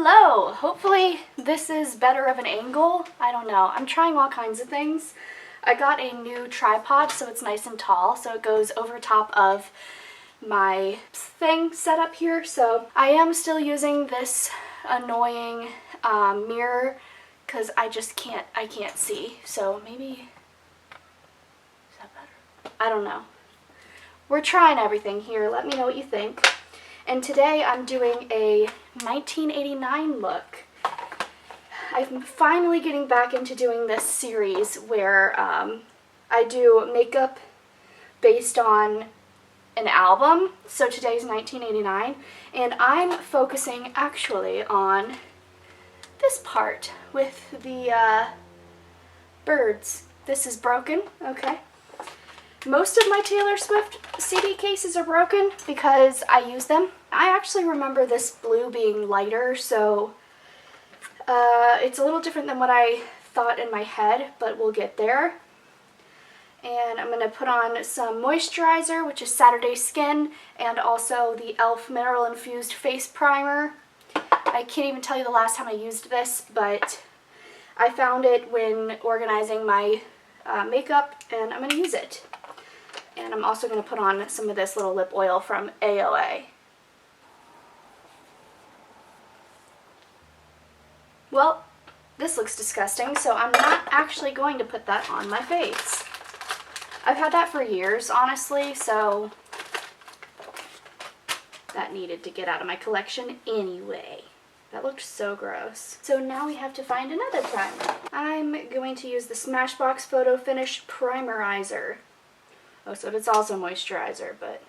Hello! Hopefully this is better of an angle. I don't know. I'm trying all kinds of things. I got a new tripod so it's nice and tall, so it goes over top of my thing set up here. So I am still using this annoying mirror because I can't see. So maybe, is that better? I don't know. We're trying everything here. Let me know what you think. And today I'm doing a 1989 look. I'm finally getting back into doing this series where I do makeup based on an album. So today's 1989, and I'm focusing actually on this part with the birds. This is broken, okay? Most of my Taylor Swift CD cases are broken because I use them. I actually remember this blue being lighter, so it's a little different than what I thought in my head, but we'll get there. And I'm going to put on some moisturizer, which is Saturday Skin, and also the e.l.f. Mineral Infused Face Primer. I can't even tell you the last time I used this, but I found it when organizing my makeup, and I'm going to use it. And I'm also going to put on some of this little lip oil from AOA. Well, this looks disgusting, so I'm not actually going to put that on my face. I've had that for years, honestly, so that needed to get out of my collection anyway. That looked so gross. So now we have to find another primer. I'm going to use the Smashbox Photo Finish Primerizer. Oh, so it's also moisturizer, but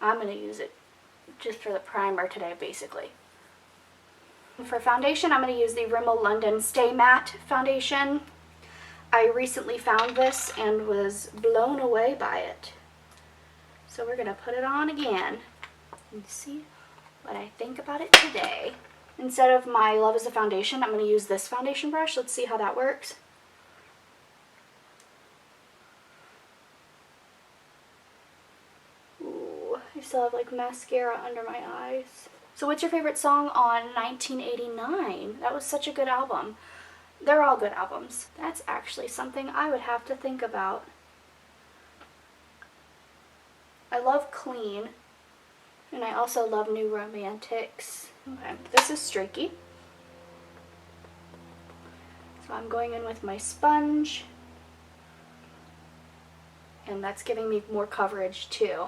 I'm going to use it just for the primer today, basically. And for foundation, I'm going to use the Rimmel London Stay Matte Foundation. I recently found this and was blown away by it. So we're going to put it on again and see what I think about it today. Instead of my Love is a Foundation, I'm going to use this foundation brush. Let's see how that works. I still have like mascara under my eyes. So what's your favorite song on 1989? That was such a good album. They're all good albums. That's actually something I would have to think about. I love Clean, and I also love New Romantics. Okay, this is streaky. So I'm going in with my sponge, and that's giving me more coverage too.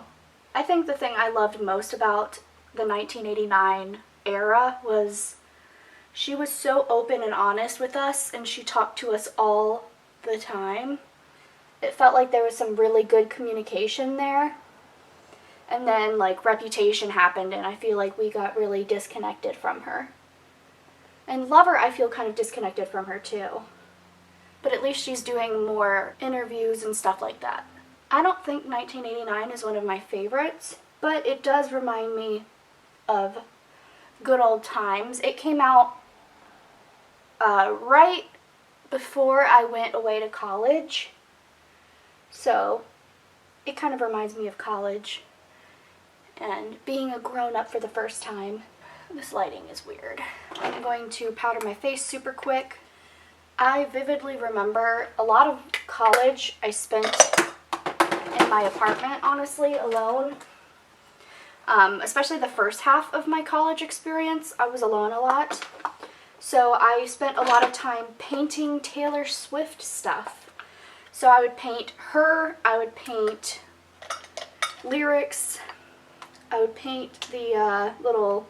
I think the thing I loved most about the 1989 era was she was so open and honest with us, and she talked to us all the time. It felt like there was some really good communication there. And then like Reputation happened, and I feel like we got really disconnected from her. And Lover, I feel kind of disconnected from her too. But at least she's doing more interviews and stuff like that. I don't think 1989 is one of my favorites, but it does remind me of good old times. It came out right before I went away to college, so it kind of reminds me of college and being a grown-up for the first time. This lighting is weird. I'm going to powder my face super quick. I vividly remember a lot of college I spent in my apartment, honestly, alone. Especially the first half of my college experience, I was alone a lot. So I spent a lot of time painting Taylor Swift stuff. So I would paint her, I would paint lyrics, I would paint the little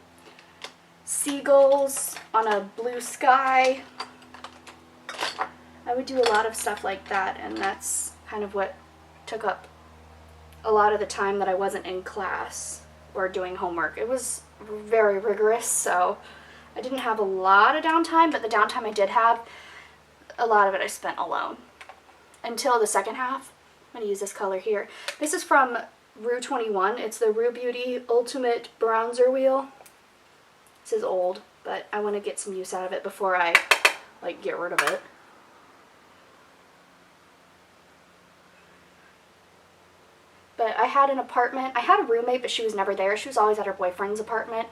seagulls on a blue sky. I would do a lot of stuff like that, and that's kind of what took up a lot of the time that I wasn't in class or doing homework. It was very rigorous, so I didn't have a lot of downtime, but the downtime I did have, a lot of it I spent alone. Until the second half. I'm going to use this color here. This is from Rue 21. It's the Rue Beauty Ultimate Bronzer Wheel. This is old, but I want to get some use out of it before I like get rid of it. But I had an apartment. I had a roommate, but she was never there. She was always at her boyfriend's apartment.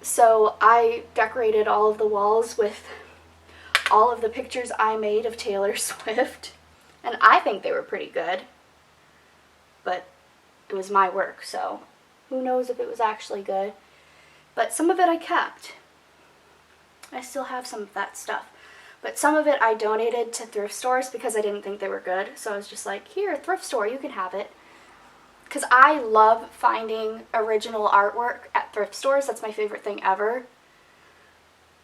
So I decorated all of the walls with all of the pictures I made of Taylor Swift, and I think they were pretty good, but it was my work, so who knows if it was actually good. But some of it I kept. I still have some of that stuff. But some of it I donated to thrift stores because I didn't think they were good. So I was just like, here, thrift store, you can have it. Because I love finding original artwork at thrift stores. That's my favorite thing ever.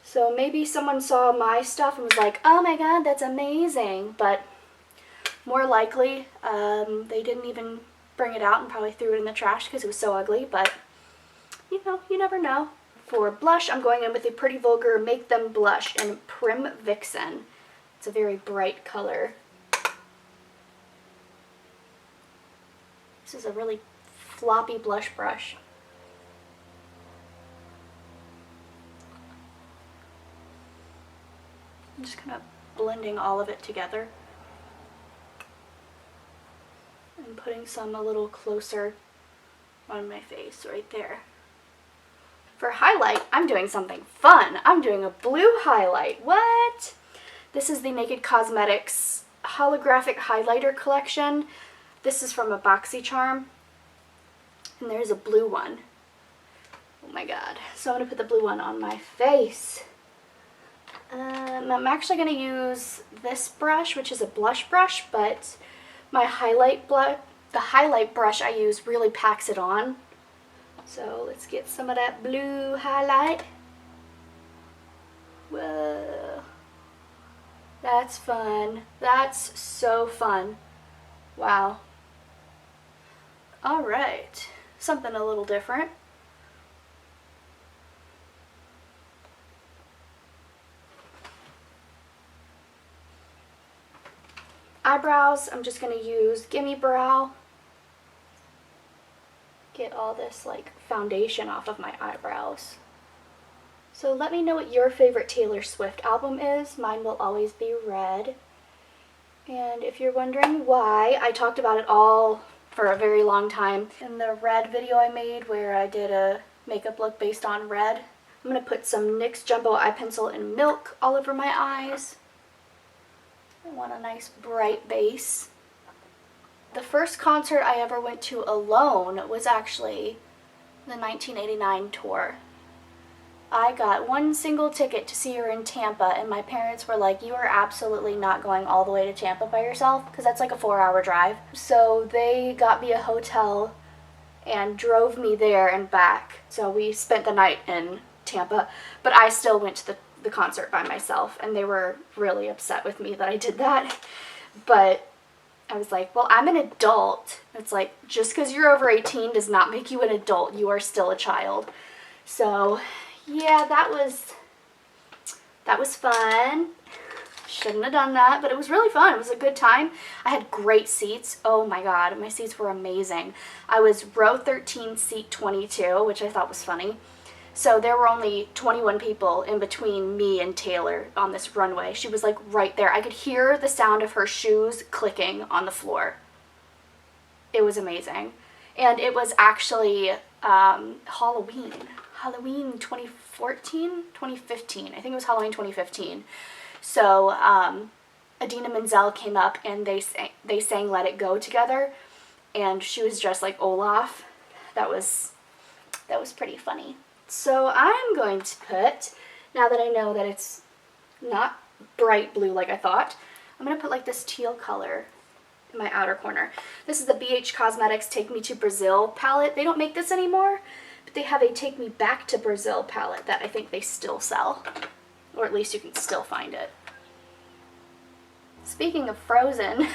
So maybe someone saw my stuff and was like, oh my god, that's amazing. But more likely, they didn't even bring it out and probably threw it in the trash because it was so ugly. But, you know, you never know. For blush, I'm going in with a Pretty Vulgar Make Them Blush in Prim Vixen. It's a very bright color. This is a really floppy blush brush. I'm just kind of blending all of it together and putting some a little closer on my face right there. For highlight, I'm doing something fun. I'm doing a blue highlight. What? This is the Naked Cosmetics Holographic Highlighter Collection. This is from a BoxyCharm, and there's a blue one. Oh my god. So I'm going to put the blue one on my face. I'm actually going to use this brush, which is a blush brush, but my the highlight brush I use really packs it on. So let's get some of that blue highlight. Whoa. That's fun. That's so fun. Wow. Alright. Something a little different. Eyebrows, I'm just going to use Gimme Brow. Get all this like foundation off of my eyebrows. So let me know what your favorite Taylor Swift album is. Mine will always be Red. And if you're wondering why, I talked about it all for a very long time in the Red video I made where I did a makeup look based on red. I'm going to put some NYX Jumbo Eye Pencil in Milk all over my eyes. I want a nice bright base. The first concert I ever went to alone was actually the 1989 tour. I got one single ticket to see her in Tampa, and my parents were like, you are absolutely not going all the way to Tampa by yourself, because that's like a 4-hour drive. So they got me a hotel and drove me there and back. So we spent the night in Tampa, but I still went to the concert by myself, and they were really upset with me that I did that. But I was like, well, I'm an adult. It's like, just because you're over 18 does not make you an adult. You are still a child. So, yeah, that was fun. Shouldn't have done that, but it was really fun. It was a good time. I had great seats. Oh my god, my seats were amazing. I was row 13, seat 22, which I thought was funny. So there were only 21 people in between me and Taylor on this runway. She was like right there. I could hear the sound of her shoes clicking on the floor. It was amazing. And it was actually Halloween 2014, 2015. I think it was Halloween 2015. So Idina Menzel came up and they sang Let It Go together. And she was dressed like Olaf. That was pretty funny. So I'm going to put, now that I know that it's not bright blue like I thought, I'm going to put like this teal color in my outer corner. This is the BH Cosmetics Take Me to Brazil palette. They don't make this anymore, but they have a Take Me Back to Brazil palette that I think they still sell, or at least you can still find it. Speaking of Frozen,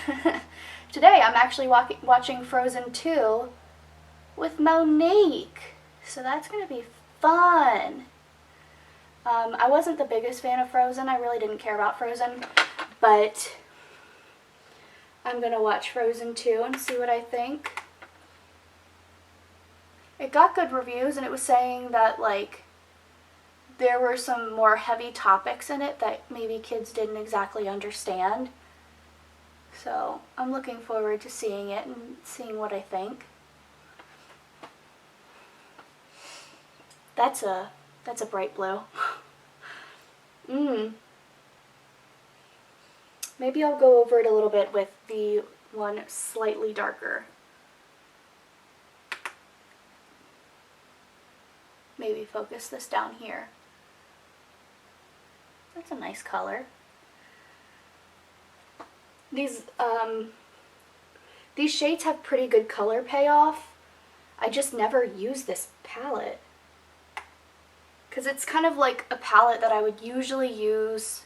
today I'm actually watching Frozen 2 with Monique, so that's going to be fun. I wasn't the biggest fan of Frozen. I really didn't care about Frozen, but I'm gonna watch Frozen 2 and see what I think. It got good reviews, and it was saying that like there were some more heavy topics in it that maybe kids didn't exactly understand. So I'm looking forward to seeing it and seeing what I think. That's a That's a bright blue. Maybe I'll go over it a little bit with the one slightly darker. Maybe focus this down here. That's a nice color. These shades have pretty good color payoff. I just never use this palette, because it's kind of like a palette that I would usually use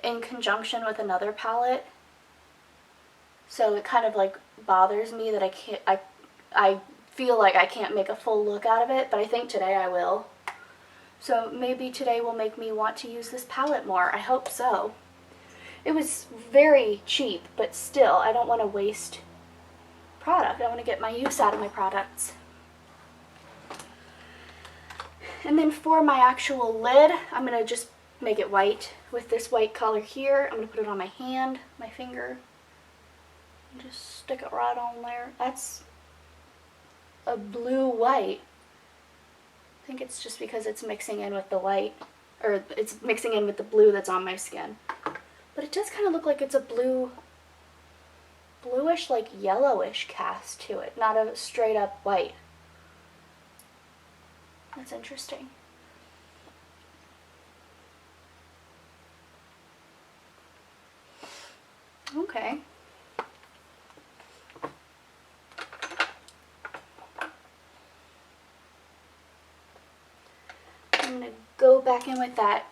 in conjunction with another palette. So it kind of like bothers me that I feel like I can't make a full look out of it, but I think today I will. So maybe today will make me want to use this palette more. I hope so. It was very cheap, but still, I don't want to waste product. I want to get my use out of my products. And then for my actual lid, I'm going to just make it white with this white color here. I'm going to put it on my hand, my finger, and just stick it right on there. That's a blue-white. I think it's just because it's mixing in with the white, or it's mixing in with the blue that's on my skin. But it does kind of look like it's a bluish, like yellowish cast to it, not a straight up white. That's interesting. Okay. I'm going to go back in with that,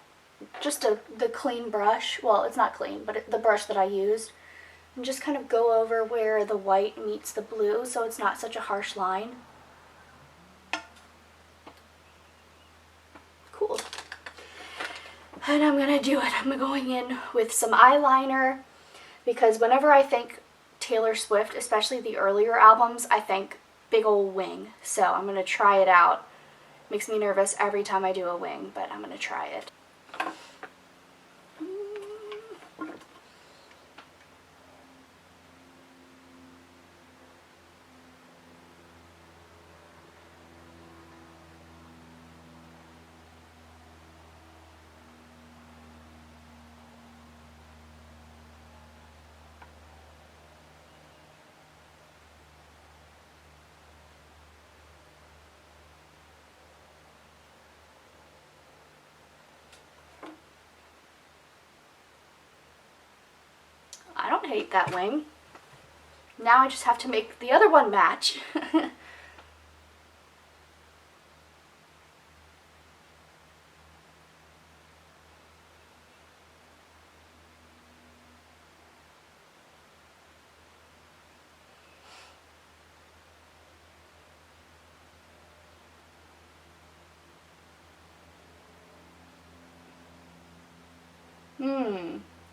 the clean brush. Well, it's not clean, but the brush that I used. And just kind of go over where the white meets the blue so it's not such a harsh line. Cool. And I'm going to do it. I'm going in with some eyeliner, because whenever I think Taylor Swift, especially the earlier albums, I think big old wing. So I'm going to try it out. Makes me nervous every time I do a wing, but I'm going to try it. I don't hate that wing. Now I just have to make the other one match.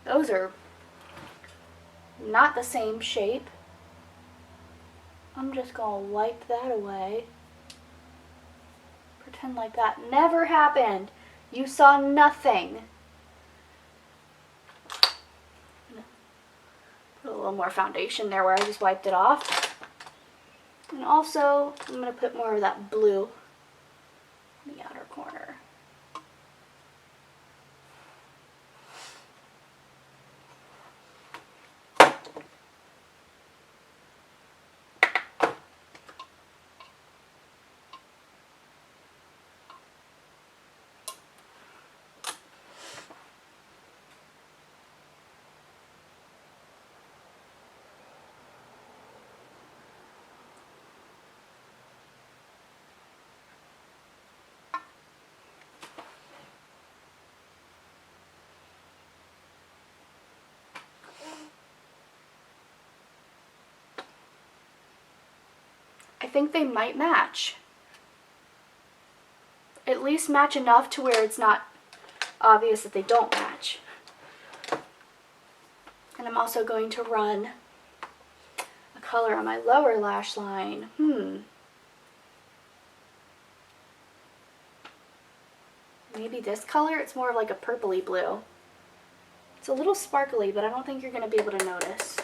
Those are not the same shape. I'm just gonna wipe that away. Pretend like that never happened. You saw nothing. Put a little more foundation there where I just wiped it off. And also, I'm gonna put more of that blue in the outer corner. I think they might match. At least match enough to where it's not obvious that they don't match. And I'm also going to run a color on my lower lash line. Maybe this color? It's more like a purpley blue. It's a little sparkly, but I don't think you're going to be able to notice.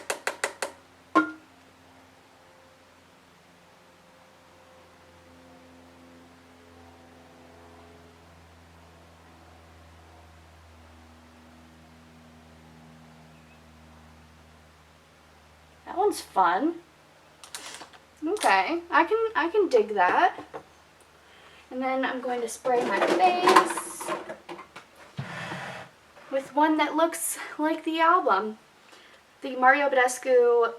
one's fun. Okay, I can dig that. And then I'm going to spray my face with one that looks like the album. The Mario Badescu,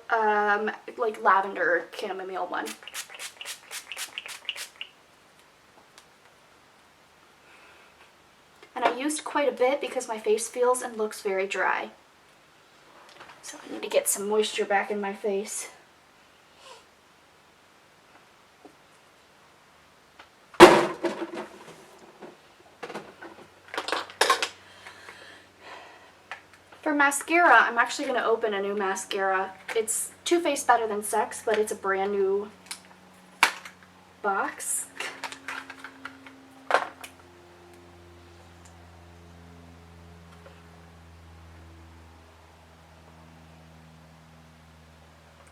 like lavender chamomile one. And I used quite a bit because my face feels and looks very dry. So I need to get some moisture back in my face. For mascara, I'm actually going to open a new mascara. It's Too Faced Better Than Sex, but it's a brand new box.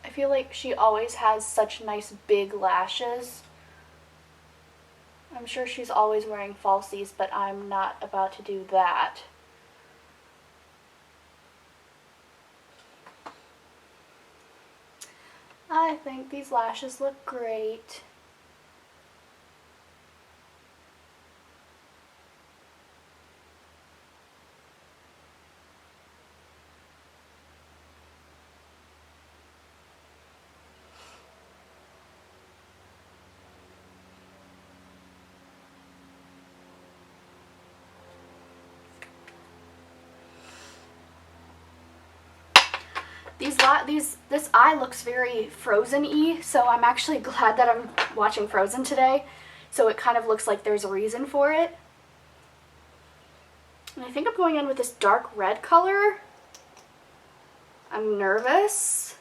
I feel like she always has such nice big lashes. I'm sure she's always wearing falsies, but I'm not about to do that. I think these lashes look great. This eye looks very Frozen-y, so I'm actually glad that I'm watching Frozen today. So it kind of looks like there's a reason for it. And I think I'm going in with this dark red color. I'm nervous.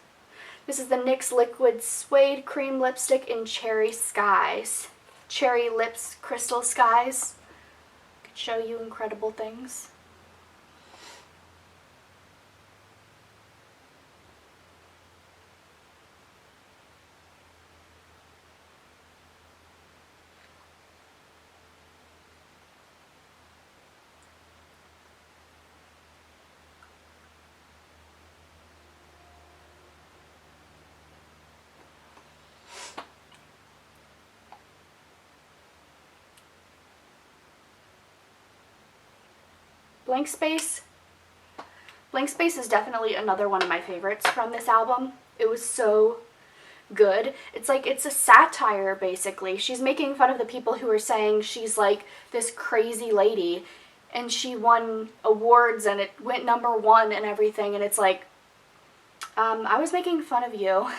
This is the NYX Liquid Suede Cream Lipstick in Cherry Skies. Cherry Lips Crystal Skies. Could show you incredible things. Blank Space. Blank Space is definitely another one of my favorites from this album. It was so good. It's like, it's a satire, basically. She's making fun of the people who are saying she's like this crazy lady, and she won awards and it went #1 and everything, and it's like, I was making fun of you.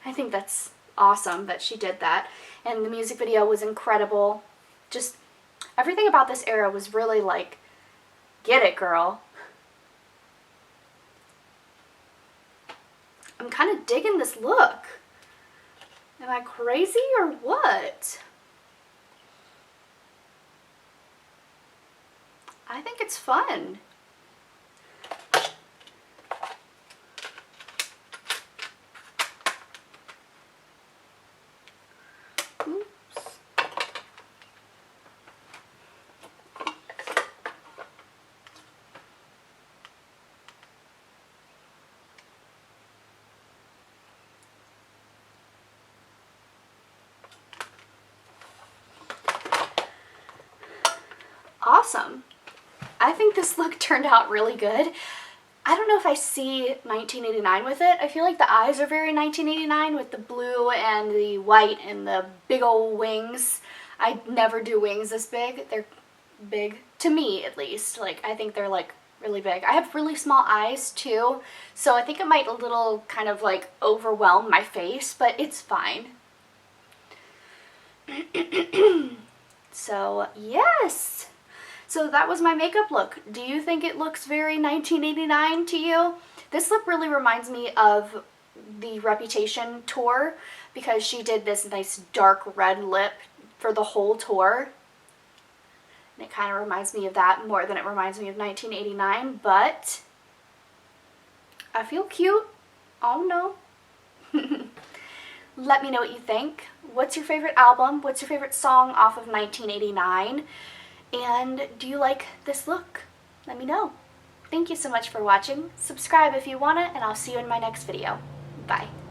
I think that's awesome that she did that. And the music video was incredible. Just everything about this era was really like, get it, girl. I'm kind of digging this look. Am I crazy or what? I think it's fun. Awesome. I think this look turned out really good. I don't know if I see 1989 with it. I feel like the eyes are very 1989 with the blue and the white and the big old wings. I never do wings this big. They're big, to me at least. Like, I think they're like really big. I have really small eyes too, so I think it might a little kind of like overwhelm my face, but it's fine. So, yes. So that was my makeup look. Do you think it looks very 1989 to you? This lip really reminds me of the Reputation tour because she did this nice dark red lip for the whole tour. And it kind of reminds me of that more than it reminds me of 1989, but I feel cute. Oh no. Let me know what you think. What's your favorite album? What's your favorite song off of 1989? And do you like this look? Let me know. Thank you so much for watching. Subscribe if you want it, and I'll see you in my next video. Bye.